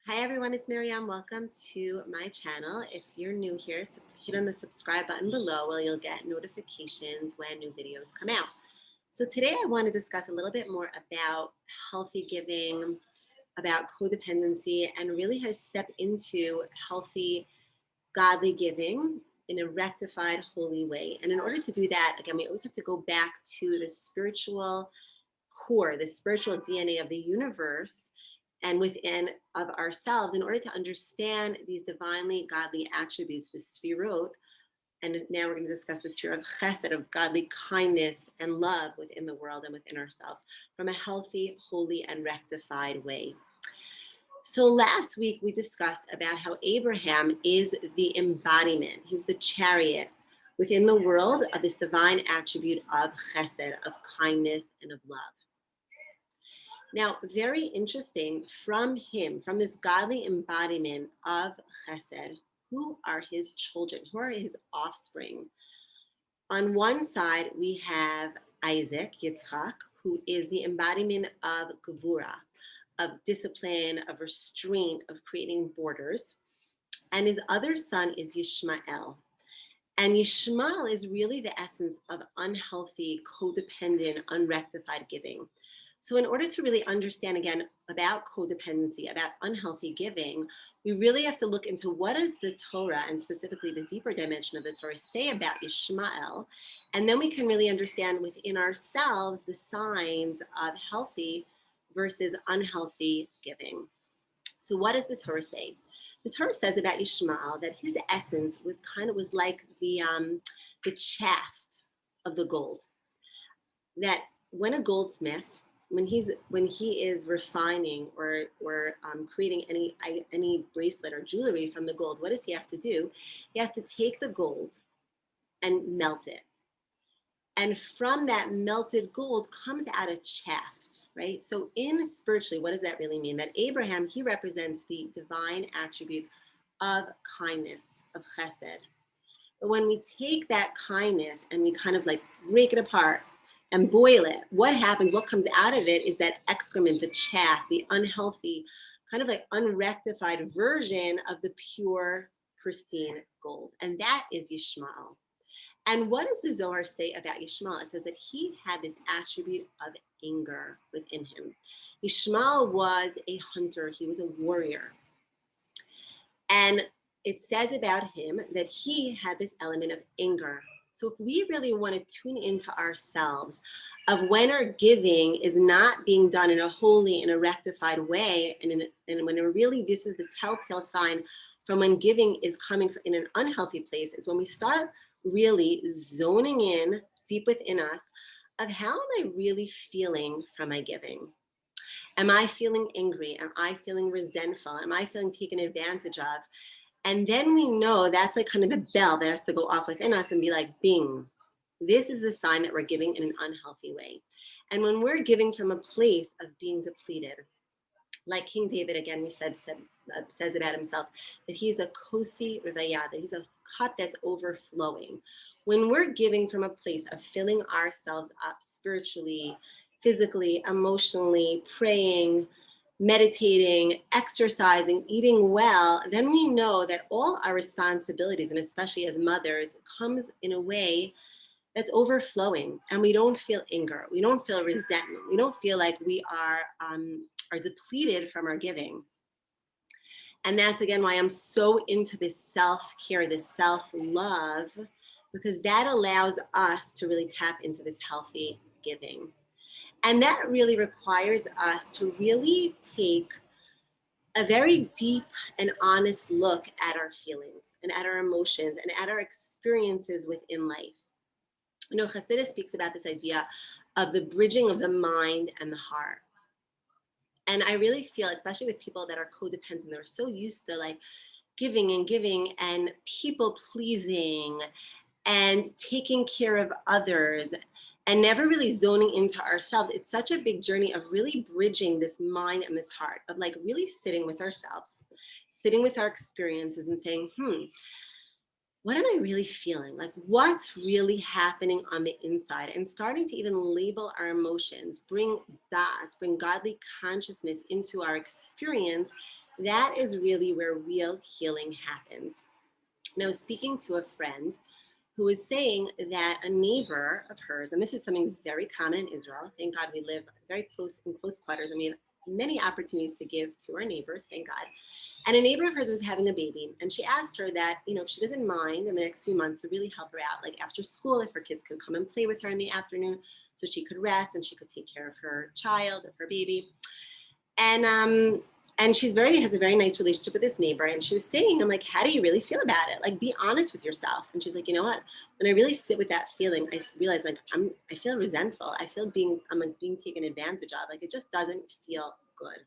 Hi everyone, it's Miriam. Welcome to my channel. If you're new here, hit on the subscribe button below where you'll get notifications when new videos come out. So today I want to discuss a little bit more about healthy giving, about codependency, and really how to step into healthy, godly giving in a rectified, holy way. And in order to do that, again, we always have to go back to the spiritual core, the spiritual DNA of the universe and within of ourselves in order to understand these divinely godly attributes, the sphirot. And now we're going to discuss the sphere of chesed, of godly kindness and love within the world and within ourselves from a healthy, holy, and rectified way. So last week we discussed about how Abraham is the embodiment, he's the chariot within the world of this divine attribute of chesed, of kindness and of love. Now, very interesting from him, from this godly embodiment of chesed, who are his children? Who are his offspring? On one side, we have Isaac, Yitzchak, who is the embodiment of gevura, of discipline, of restraint, of creating borders. And his other son is Yishmael. And Yishmael is really the essence of unhealthy, codependent, unrectified giving. So in order to really understand again about codependency, about unhealthy giving, we really have to look into what does the Torah and specifically the deeper dimension of the Torah say about Ishmael. And then we can really understand within ourselves the signs of healthy versus unhealthy giving. So what does the Torah say? The Torah says about Ishmael that his essence was like the shaft of the gold. That when a goldsmith, when he is refining or creating any bracelet or jewelry from the gold, what does he have to do? He has to take the gold and melt it. And from that melted gold comes out a shaft, right? So in spiritually, what does that really mean? That Abraham, he represents the divine attribute of kindness, of chesed. But when we take that kindness and we kind of like break it apart and boil it, what happens, what comes out of it is that excrement, the chaff, the unhealthy, kind of like unrectified version of the pure, pristine gold. And that is Yishmael. And what does the Zohar say about Yishmael? It says that he had this attribute of anger within him. Yishmael was a hunter, he was a warrior. And it says about him that he had this element of anger. So if we really want to tune into ourselves of when our giving is not being done in a holy, in a rectified way, and when really this is the telltale sign from when giving is coming in an unhealthy place, is when we start really zoning in deep within us of how am I really feeling from my giving? Am I feeling angry? Am I feeling resentful? Am I feeling taken advantage of? And then we know that's like kind of the bell that has to go off within us and be like, bing, this is the sign that we're giving in an unhealthy way. And when we're giving from a place of being depleted, like King David, again, we says about himself, that he's a kosi rivaya, that he's a cup that's overflowing. When we're giving from a place of filling ourselves up spiritually, physically, emotionally, praying, meditating, exercising, eating well, then we know that all our responsibilities, and especially as mothers, comes in a way that's overflowing, and we don't feel anger, we don't feel resentment, we don't feel like we are depleted from our giving. And that's again why I'm so into this self-care, this self-love, because that allows us to really tap into this healthy giving. And that really requires us to really take a very deep and honest look at our feelings and at our emotions and at our experiences within life. You know, Chassidus speaks about this idea of the bridging of the mind and the heart. And I really feel, especially with people that are codependent, they're so used to like giving and people pleasing and taking care of others and never really zoning into ourselves. It's such a big journey of really bridging this mind and this heart, of like really sitting with ourselves, sitting with our experiences and saying, what am I really feeling? Like what's really happening on the inside? And starting to even label our emotions, bring das, bring godly consciousness into our experience, that is really where real healing happens. And I was speaking to a friend who was saying that a neighbor of hers, and this is something very common in Israel. Thank God we live very close in close quarters, and we have many opportunities to give to our neighbors, thank God. And a neighbor of hers was having a baby, and she asked her that, if she doesn't mind in the next few months to really help her out, like after school, if her kids could come and play with her in the afternoon so she could rest and she could take care of her child, of her baby. And she's has a very nice relationship with this neighbor. And she was saying, I'm like, how do you really feel about it? Like, be honest with yourself. And she's like, you know what? When I really sit with that feeling, I realize like I feel resentful. I feel I'm like being taken advantage of. Like, it just doesn't feel good.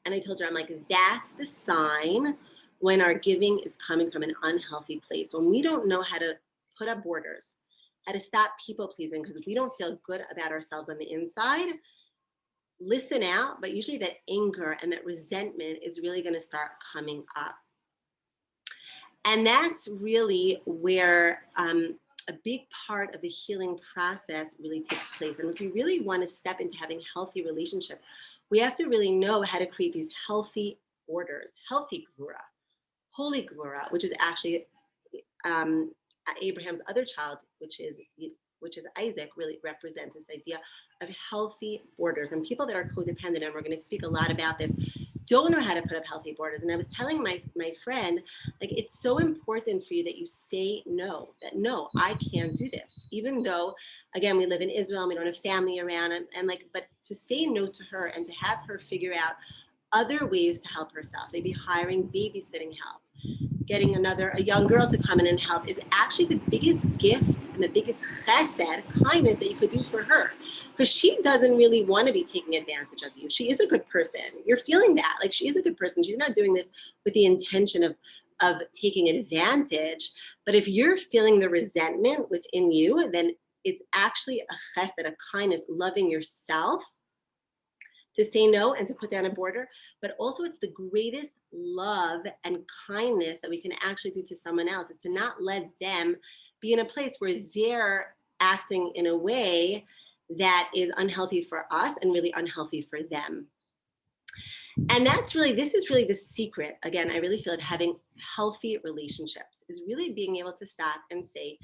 And I told her, I'm like, that's the sign when our giving is coming from an unhealthy place. When we don't know how to put up borders, how to stop people pleasing because we don't feel good about ourselves on the inside, listen out, but usually that anger and that resentment is really going to start coming up. And that's really where a big part of the healing process really takes place. And if we really want to step into having healthy relationships, we have to really know how to create these healthy orders, healthy gvura, holy gvura, which is actually Abraham's other child, which is Isaac, really represents this idea of healthy borders. And people that are codependent, and we're going to speak a lot about this, don't know how to put up healthy borders. And I was telling my friend, like, it's so important for you that you say no, that no, I can't do this. Even though, again, we live in Israel and we don't have family around, and like, but to say no to her and to have her figure out other ways to help herself, maybe hiring babysitting help, getting a young girl to come in and help, is actually the biggest gift and the biggest chesed, kindness that you could do for her. Because she doesn't really want to be taking advantage of you. She is a good person. You're feeling that. Like, she is a good person. She's not doing this with the intention of taking advantage. But if you're feeling the resentment within you, then it's actually a chesed, a kindness, loving yourself, to say no and to put down a border, but also it's the greatest love and kindness that we can actually do to someone else, is to not let them be in a place where they're acting in a way that is unhealthy for us and really unhealthy for them. And this is really the secret, again, I really feel, of having healthy relationships, is really being able to stop and say,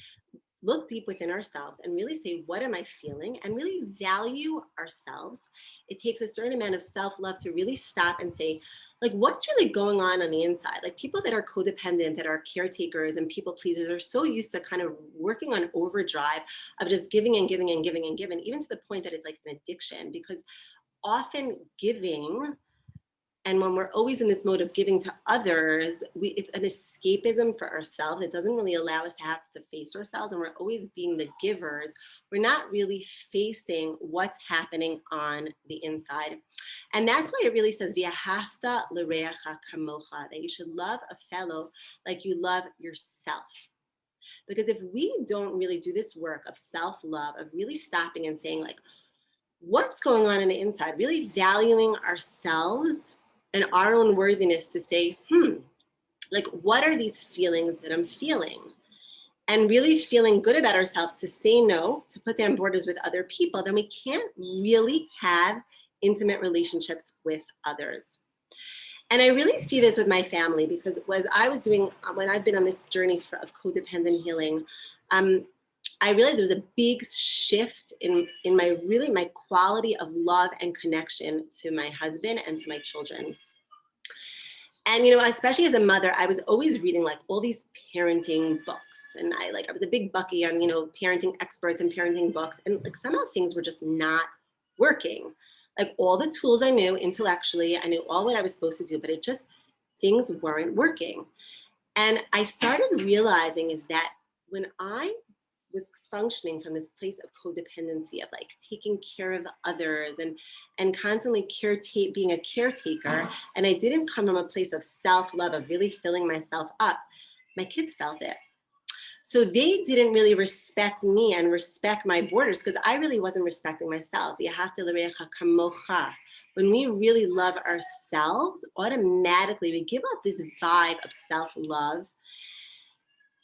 look deep within ourselves and really say, what am I feeling? And really value ourselves. It takes a certain amount of self-love to really stop and say, like, what's really going on the inside? Like, people that are codependent, that are caretakers and people pleasers, are so used to kind of working on overdrive of just giving and giving and giving and giving, even to the point that it's like an addiction, because often giving, and when we're always in this mode of giving to others, it's an escapism for ourselves. It doesn't really allow us to have to face ourselves. And we're always being the givers. We're not really facing what's happening on the inside. And that's why it really says, V'ahavta l'reacha kamocha, that you should love a fellow like you love yourself. Because if we don't really do this work of self-love, of really stopping and saying, like, what's going on the inside, really valuing ourselves and our own worthiness, to say, like, what are these feelings that I'm feeling? And really feeling good about ourselves to say no, to put down borders with other people, then we can't really have intimate relationships with others. And I really see this with my family, because when I've been on this journey of codependent healing, I realized there was a big shift in my quality of love and connection to my husband and to my children. And, especially as a mother, I was always reading like all these parenting books. And I was a big bucky on, parenting experts and parenting books. And like, somehow things were just not working. Like, all the tools I knew intellectually, I knew all what I was supposed to do, but things weren't working. And I started realizing is that when I was functioning from this place of codependency, of like taking care of others and constantly being a caretaker, and I didn't come from a place of self-love, of really filling myself up, my kids felt it. So they didn't really respect me and respect my borders, because I really wasn't respecting myself. When we really love ourselves, automatically we give off this vibe of self-love.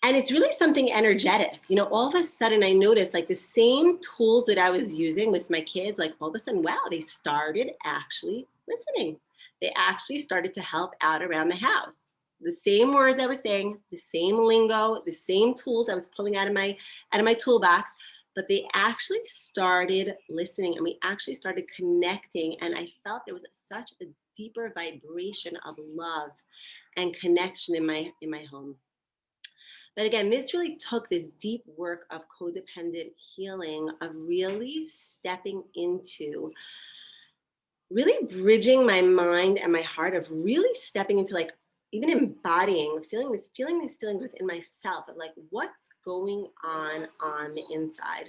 And it's really something energetic. All of a sudden I noticed, like, the same tools that I was using with my kids, like, all of a sudden, wow, they started actually listening. they actually started to help out around the house. The same words I was saying, the same lingo, the same tools I was pulling out of my toolbox, but they actually started listening and we actually started connecting. And I felt there was such a deeper vibration of love and connection in my home. But again, this really took this deep work of codependent healing, of really stepping into, really bridging my mind and my heart, of really stepping into, like, even embodying, feeling these feelings within myself of like what's going on the inside,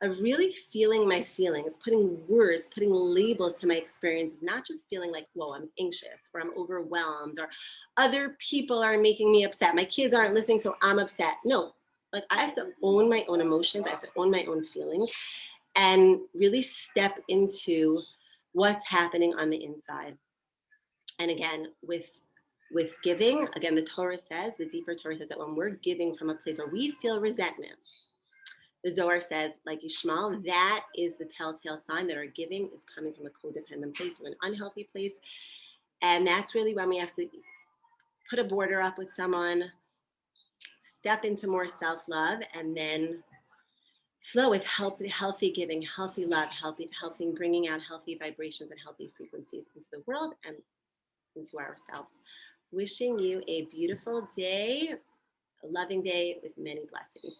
of really feeling my feelings, putting words, putting labels to my experiences, not just feeling like, whoa, I'm anxious or I'm overwhelmed or other people are making me upset. My kids aren't listening, so I'm upset. No, like I have to own my own emotions. I have to own my own feelings and really step into what's happening on the inside. And again, with giving, again, the Torah says, the deeper Torah says that when we're giving from a place where we feel resentment, the Zohar says, like Ishmael, that is the telltale sign that our giving is coming from a codependent place, from an unhealthy place. And that's really when we have to put a border up with someone, step into more self-love, and then flow with healthy giving, healthy love, healthy bringing out healthy vibrations and healthy frequencies into the world and into ourselves. Wishing you a beautiful day, a loving day with many blessings.